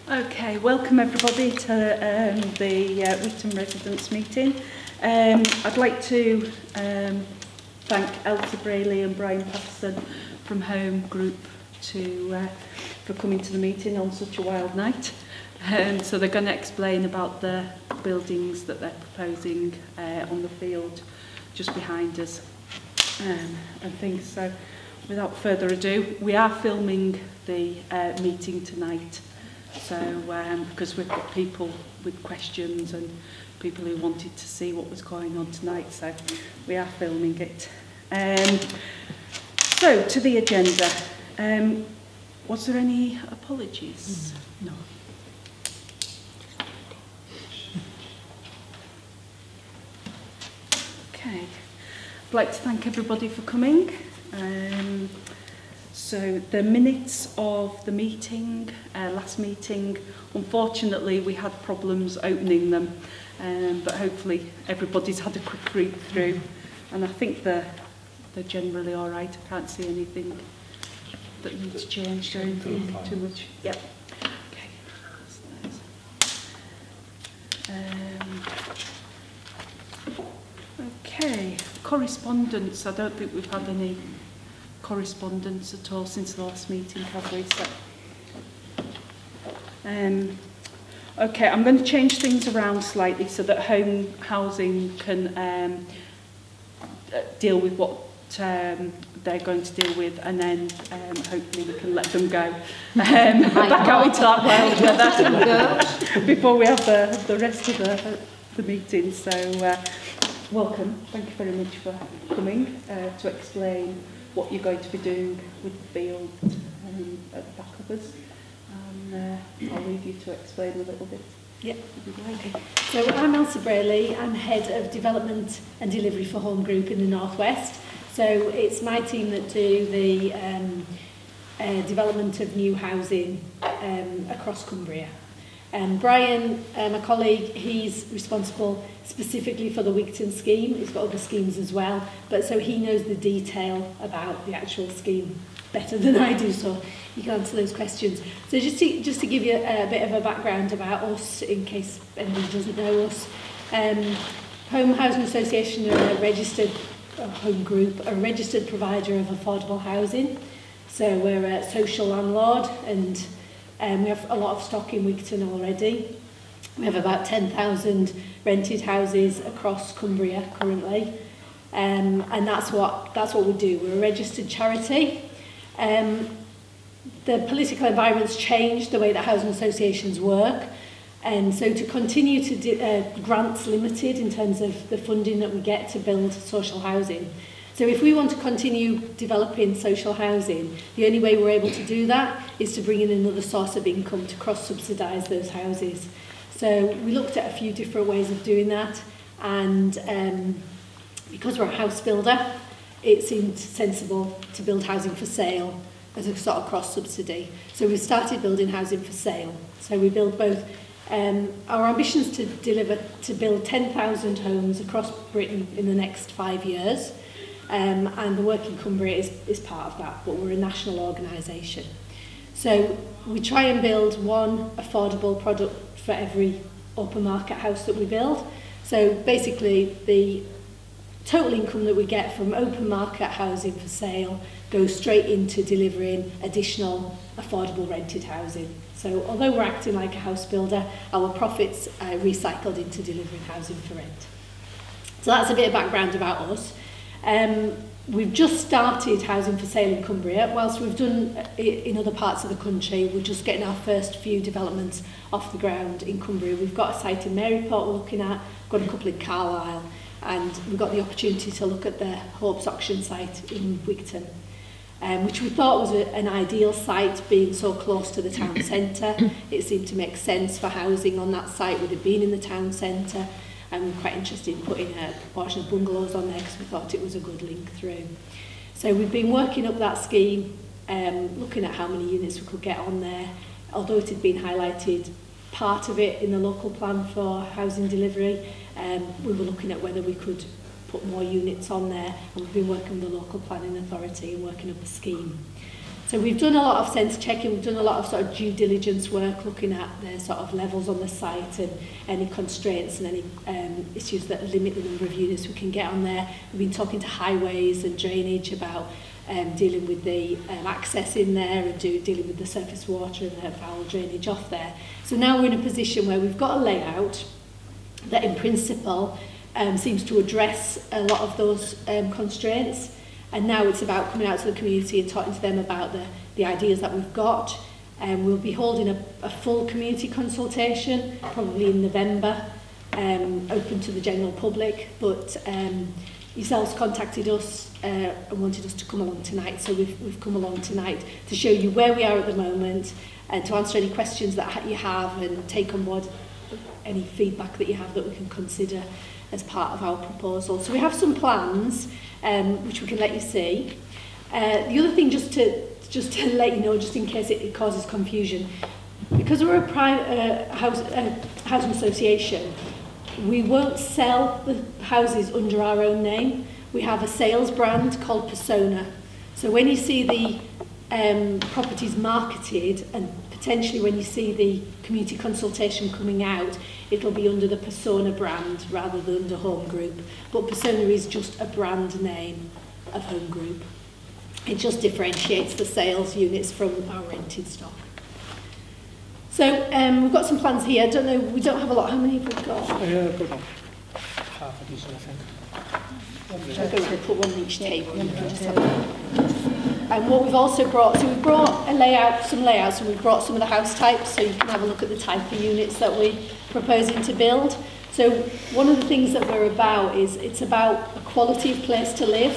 Okay, welcome everybody to the Wigton Residents meeting. I'd like to thank Elsa Brayley and Brian Patterson from Home Group for coming to the meeting on such a wild night. So they're going to explain about the buildings that they're proposing on the field just behind us and things. So without further ado, we are filming the meeting tonight. So because we've got people with questions and people who wanted to see what was going on tonight, so we are filming it. So to the agenda, was there any apologies? No. Okay, I'd like to thank everybody for coming. So the minutes of the meeting, last meeting, unfortunately we had problems opening them, but hopefully everybody's had a quick read through, and I think they're generally all right. I can't see anything that needs changed or anything too much. Yep. Okay. Okay, correspondence. I don't think we've had any correspondence at all since the last meeting, have we? So, okay, I'm going to change things around slightly so that home housing can deal with what they're going to deal with, and then hopefully we can let them go back out into that wild weather before we have the rest of the meeting. So welcome, thank you very much for coming to explain what you're going to be doing with the field at the back of us. And I'll leave you to explain a little bit. Yep. Okay. So I'm Elsa Brayley. I'm Head of Development and Delivery for Home Group in the North West. So it's my team that do the development of new housing across Cumbria. Brian, my colleague, he's responsible specifically for the Wigton scheme. He's got other schemes as well, but so he knows the detail about the actual scheme better than I do, so you can answer those questions. So just to give you a bit of a background about us, in case anybody doesn't know us, Home Housing Association are a registered home group, a registered provider of affordable housing. So we're a social landlord, and we have a lot of stock in Wigton already. We have about 10,000 rented houses across Cumbria currently, and that's what we do. We're a registered charity. The political environment's changed the way that housing associations work, and so to continue to grants limited in terms of the funding that we get to build social housing. So if we want to continue developing social housing, the only way we're able to do that is to bring in another source of income to cross-subsidise those houses. So we looked at a few different ways of doing that, and because we're a house builder, it seemed sensible to build housing for sale as a sort of cross-subsidy. So we started building housing for sale. So we build both, our ambition is to build 10,000 homes across Britain in the next 5 years. And the work in Cumbria is part of that, but we're a national organisation. So we try and build one affordable product for every open market house that we build. So basically the total income that we get from open market housing for sale goes straight into delivering additional affordable rented housing. So although we're acting like a house builder, our profits are recycled into delivering housing for rent. So that's a bit of background about us. We've just started housing for sale in Cumbria. Whilst we've done it in other parts of the country, we're just getting our first few developments off the ground in Cumbria. We've got a site in Maryport we're looking at, got a couple in Carlisle, and we've got the opportunity to look at the Hopes auction site in Wigton, which we thought was an ideal site, being so close to the town centre. It seemed to make sense for housing on that site with it being in the town centre. And we're quite interested in putting a proportion of bungalows on there because we thought it was a good link through. So we've been working up that scheme, looking at how many units we could get on there. Although it had been highlighted, part of it in the local plan for housing delivery, we were looking at whether we could put more units on there, and we've been working with the local planning authority and working up a scheme. So we've done a lot of sense checking, we've done a lot of sort of due diligence work, looking at the sort of levels on the site and any constraints and any issues that limit the number of units we can get on there. We've been talking to highways and drainage about dealing with the access in there and dealing with the surface water and the foul drainage off there. So now we're in a position where we've got a layout that in principle seems to address a lot of those constraints. And now it's about coming out to the community and talking to them about the ideas that we've got. We'll be holding a full community consultation, probably in November, open to the general public. But yourselves contacted us and wanted us to come along tonight. So we've come along tonight to show you where we are at the moment and to answer any questions that you have and take on board any feedback that you have that we can consider as part of our proposal. So we have some plans which we can let you see. The other thing, just to let you know, just in case it causes confusion, because we're a private housing association, we won't sell the houses under our own name. We have a sales brand called Persona. So when you see the properties marketed, and potentially when you see the community consultation coming out, it'll be under the Persona brand rather than under Home Group. But Persona is just a brand name of Home Group. It just differentiates the sales units from our rented stock. So we've got some plans here. I don't know, we don't have a lot. How many have we got? I've got half a dozen, I think. I'll go around and put one on each table. And you can just have a look. And what we've also brought, so we've brought some layouts, and we've brought some of the house types, so you can have a look at the type of units that we're proposing to build. So one of the things that we're about is it's about a quality of place to live.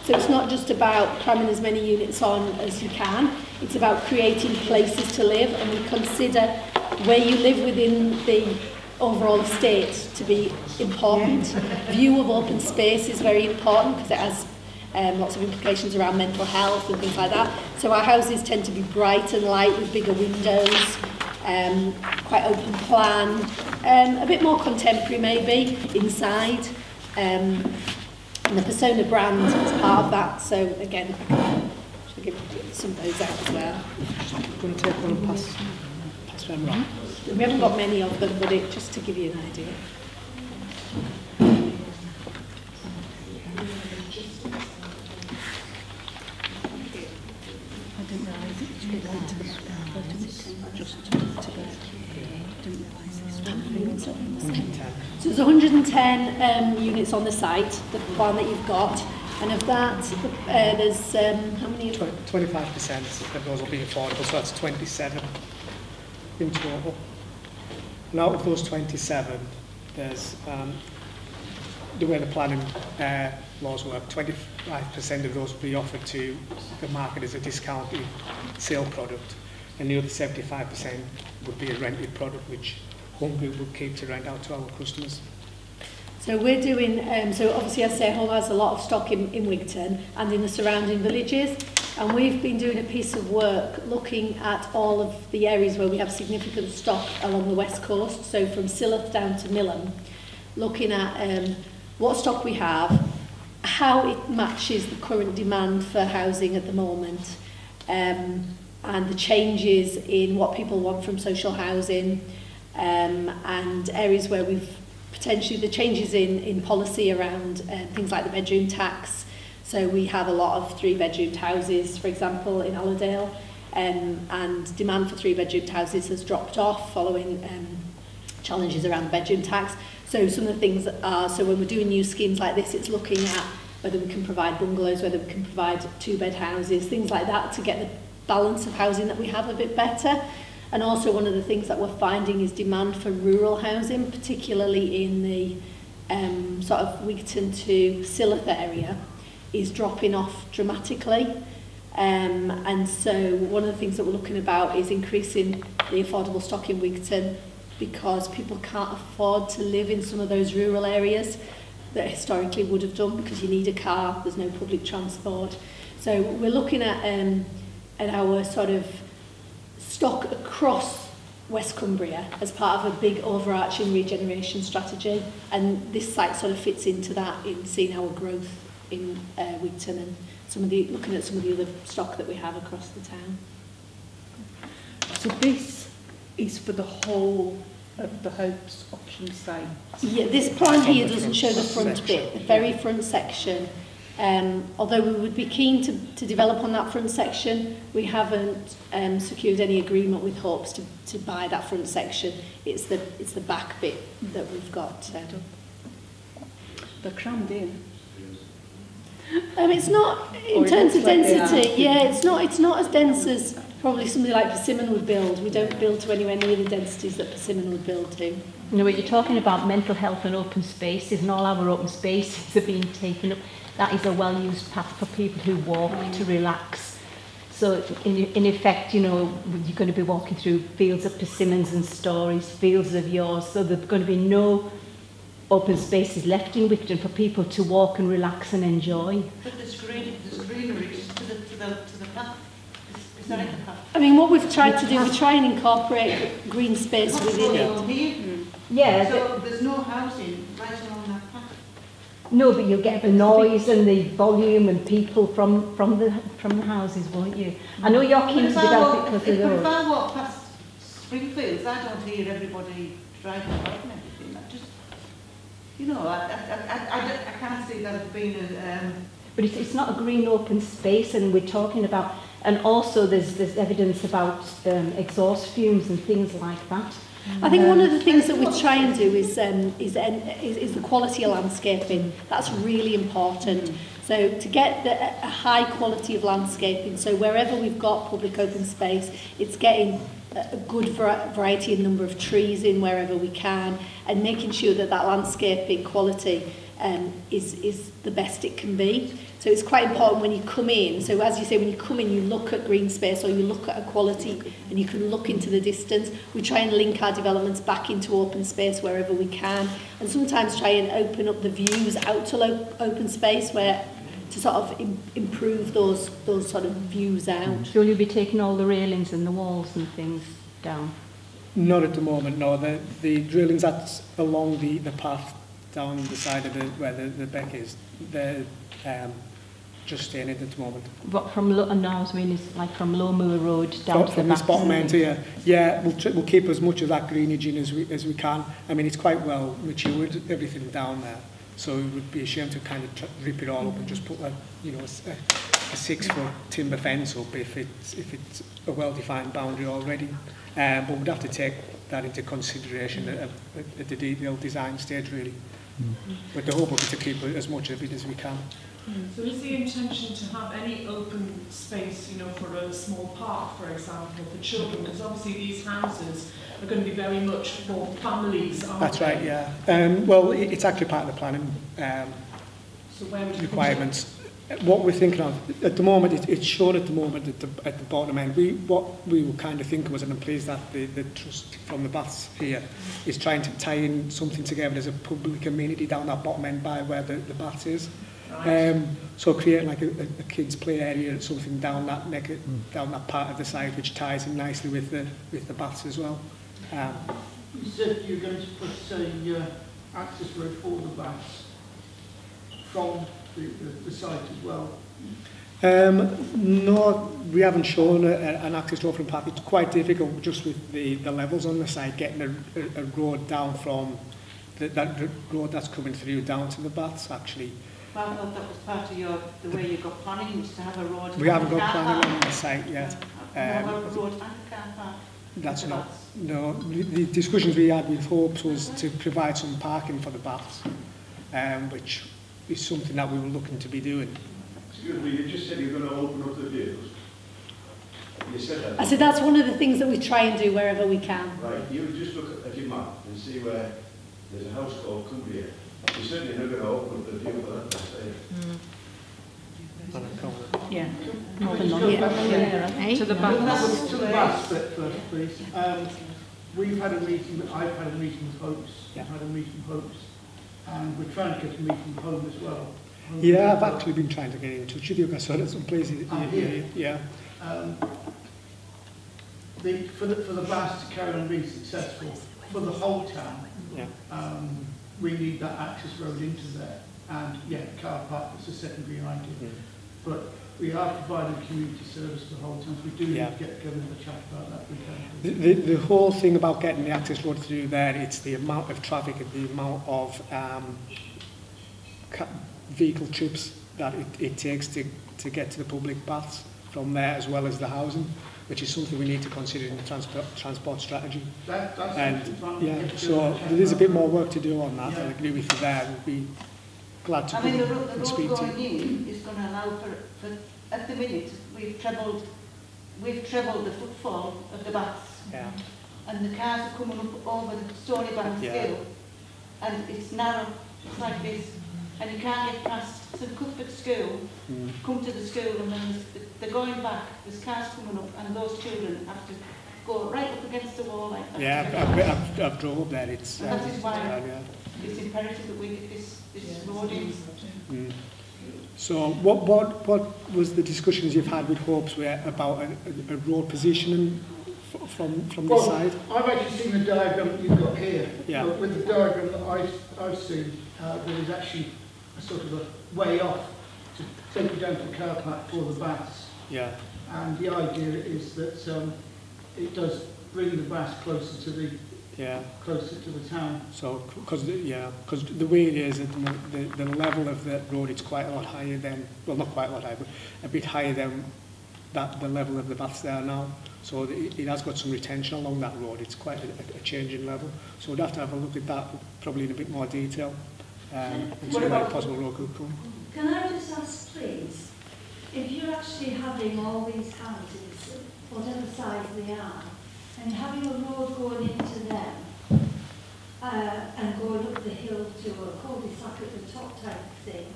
So it's not just about cramming as many units on as you can. It's about creating places to live, and we consider where you live within the overall estate to be important. View of open space is very important because it has lots of implications around mental health and things like that. So our houses tend to be bright and light with bigger windows, quite open plan, a bit more contemporary maybe inside. And the Persona brand is part of that. So again, I'll give some of those out as well. I'm going to take one and pass them around. We haven't got many of them, but just to give you an idea. I didn't realise it was related to the back. Just to the didn't realise this. 110. So there's 110 units on the site, the plan that you've got, and of that, there's how many? 25% of those will be affordable, so that's 27 in total. And out of those 27, there's the way the planning laws work, 25% of those will be offered to the market as a discounted sale product, and the other 75% would be a rented product, which Home Group would keep to rent out to our customers. So we're doing, so obviously as I say, Home has a lot of stock in Wigton and in the surrounding villages, and we've been doing a piece of work looking at all of the areas where we have significant stock along the west coast, so from Silloth down to Millom, looking at what stock we have, how it matches the current demand for housing at the moment, and the changes in what people want from social housing, and areas where we've potentially the changes in policy around things like the bedroom tax. So we have a lot of 3-bedroomed houses, for example, in Allerdale, and demand for 3-bedroomed houses has dropped off following challenges around the bedroom tax. So some of the things are, so when we're doing new schemes like this, it's looking at whether we can provide bungalows, whether we can provide 2-bed houses, things like that, to get the balance of housing that we have a bit better. And also one of the things that we're finding is demand for rural housing, particularly in the sort of Wigton to Silloth area, is dropping off dramatically. And so one of the things that we're looking about is increasing the affordable stock in Wigton, because people can't afford to live in some of those rural areas that historically would have done, because you need a car, there's no public transport. So we're looking at our sort of stock across West Cumbria as part of a big overarching regeneration strategy, and this site sort of fits into that in seeing our growth in Wigton, and looking at some of the other stock that we have across the town. So this is for the whole of the house option site? Yeah, this plan here doesn't show the front bit, the very front section. Although we would be keen to develop on that front section, we haven't secured any agreement with Hopes to buy that front section. It's the back bit that we've got. They're crammed in. It's not in terms of density. Yeah, it's not as dense as probably something like Persimmon would build. We don't build to anywhere near the densities that Persimmon would build to. You know, when you're talking about mental health and open spaces, and all our open spaces are being taken up, that is a well-used path for people who walk to relax. So in effect, you know, you're going to be walking through fields of persimmons and stories, fields of yours, so there's going to be no open spaces left in Wigton for people to walk and relax and enjoy. But there's greenery to the path. Beside the path. I mean, what we've tried to do, we try and incorporate green space within it. Here. Yeah. So there's no housing right along that path. No, but you'll get the noise and the volume and people from the houses, won't you? I know you're keen to develop it because of the road. If I walk past Springfields, I don't hear everybody driving about and everything. I just, you know, I can't see that as being a... But it's not a green open space, and we're talking about, and also there's evidence about exhaust fumes and things like that. I think one of the things that we try and do is the quality of landscaping. That's really important. So to get a high quality of landscaping, so wherever we've got public open space, it's getting a good variety and number of trees in wherever we can, and making sure that landscaping quality is the best it can be. So it's quite important when you come in. So as you say, when you come in, you look at green space or you look at a quality and you can look into the distance. We try and link our developments back into open space wherever we can, and sometimes try and open up the views out to open space where to sort of improve those sort of views out. Will you be taking all the railings and the walls and things down? Not at the moment, no. The drillings that's along the path down the side of where the beck is, they're just staying in at the moment. But from it's like from Low Moor Road down to the back. From this bottom end here, yeah, we'll keep as much of that greenage in as we can. I mean, it's quite well matured, everything down there, so it would be a shame to kind of rip it all up and just put a 6-foot timber fence up if it's a well-defined boundary already. But we'd have to take that into consideration at the detailed design stage, really. But the hope would be to keep as much of it as we can. So is the intention to have any open space, you know, for a small park, for example, for children? Because obviously these houses are going to be very much for families, aren't That's they? right, yeah. Well, it's actually part of the planning So where would you requirements. What we're thinking of at the moment, it's shown at the moment at the bottom end. What we were kind of thinking was, and I'm pleased that the trust from the Baths here is trying to tie in something together as a public amenity down that bottom end by where the Baths is. Right. So creating like a kids' play area or something down that down that part of the site, which ties in nicely with the Baths as well. You said you're going to put a access road for the Baths from the site as well. No, we haven't shown an access road from the path. It's quite difficult just with the levels on the site, getting a road down from that road that's coming through down to the Baths, actually. Well, I thought that was part of the way you got planning, was to have a road. We haven't got planning on the site yet. A road and a car park. That's not. No, the discussions we had with Hopes was to provide some parking for the Baths, which is something that we were looking to be doing. Excuse me, you just said you're going to open up the views. You said that. I said that's one of the things that we try and do wherever we can. Right, you just look at your map and see where there's a house called Cumbria. You're certainly not going to open up the view for that, Yeah. To the Baths. To the Baths bit first, please. We've had a meeting, I've had a meeting with Hopes, I've had a meeting with Hopes, and we're trying to get a meeting with Home as well. Yeah, I've actually been trying to get in touch with you guys, so there's some places. Yeah. For the Baths to carry on being successful, for the whole town, Yeah. we need that access road into there. and yeah, car park is a secondary idea. But we are providing community service the whole time, so we do need to get together and have a chat about that. The whole thing about getting the access road through there, it's the amount of traffic and the amount of vehicle trips that it takes to get to the public baths from there, as well as the housing, which is something we need to consider in the transport strategy. So there is a bit more work to do on that. I agree with you there. We'd be glad to the come and speak road to going you. in is going to allow for at the minute we've trebled the footfall of the baths, and the cars are coming up over the Stony Banks hill, and it's narrow, it's like this, and you can't get past St Cuthbert School, come to the school, and then they're going back, there's cars coming up, and those children have to go right up against the wall like that. Yeah, I've drove up there. It's and that is why it's imperative that we get this road in. So what was the discussions you've had with Hopes about a road positioning from this side? I've actually seen the diagram that you've got here. Yeah. But with the diagram that I've seen, there is actually a sort of a way off to take you down to the car park for the baths. Yeah. And the idea is that it does bring the baths closer to the town. So because the way it is, the level of the road, it's quite a lot higher than, well, not quite a lot higher, but a bit higher than the level of the baths there now. So it has got some retention along that road. It's quite a change in level. So we'd have to have a look at that probably in a bit more detail. And see where possible road could come. Can I just ask, please, if you're actually having all these houses, whatever size they are, and having a road going into them, and going up the hill to a cul-de-sac at the top type thing,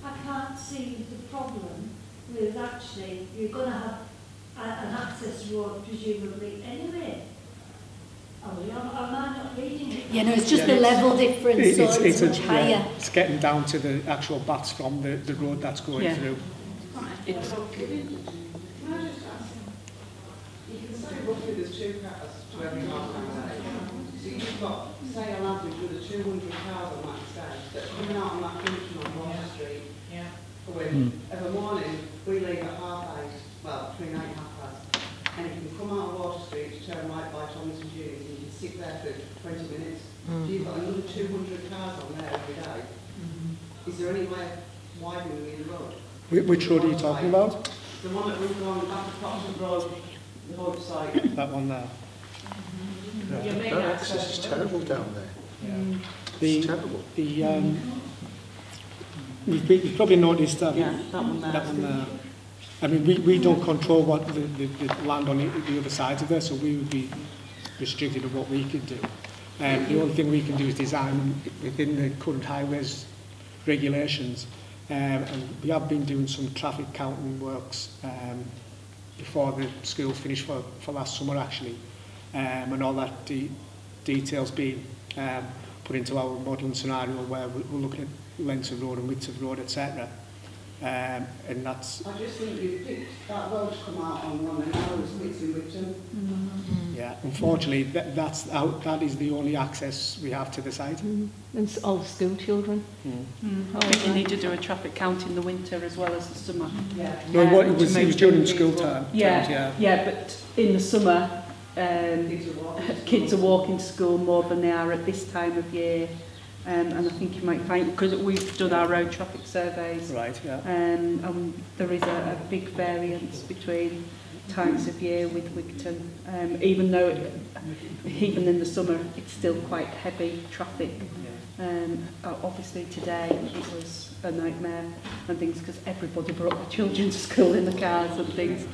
I can't see the problem with actually, you're going to have an access road presumably anyway. Am I not reading it? Yeah, no, it's just the level difference, so it's much higher. Yeah, it's getting down to the actual baths from the road that's going through. It's Can I just ask, you can say roughly there's 2 cars to every half an hour. So you've got, say on average, with the 200 cars on that stage that are coming out on that junction on Water Street. Every morning we leave at 8:30, well, between 8 and 8:30. And you can come out of Water Street, turn right by Thomas and Judy's, and you can sit there for 20 minutes. So you've got another 200 cars on there every day. Is there any way of widening the road? Which road are you talking about? The one that runs along the back of Croxton Road, the whole site. That one there. That access is terrible down there. It's terrible. You've probably noticed that. that one there. That one there. I mean, we don't control what the land on the other side of there, so we would be restricted of what we could do. The only thing we can do is design within the current highways regulations. And we have been doing some traffic counting works before the school finished for last summer actually, and all that details being put into our modelling scenario where we're looking at lengths of road and widths of road, etc. And that's... I just think you've picked that road to come out on one and now it's in Wigton. Yeah, unfortunately that is the only access we have to the site. And all the school children. I think you need to do a traffic count in the winter as well as the summer. No, it was during school time. Yeah, but in the summer, kids are walking to school more than they are at this time of year. And I think you might find, because we've done our road traffic surveys, right, yeah. And there is a big variance between times of year with Wigton, even though even in the summer it's still quite heavy traffic. Obviously today it was a nightmare and things because everybody brought their children to school in the cars and things.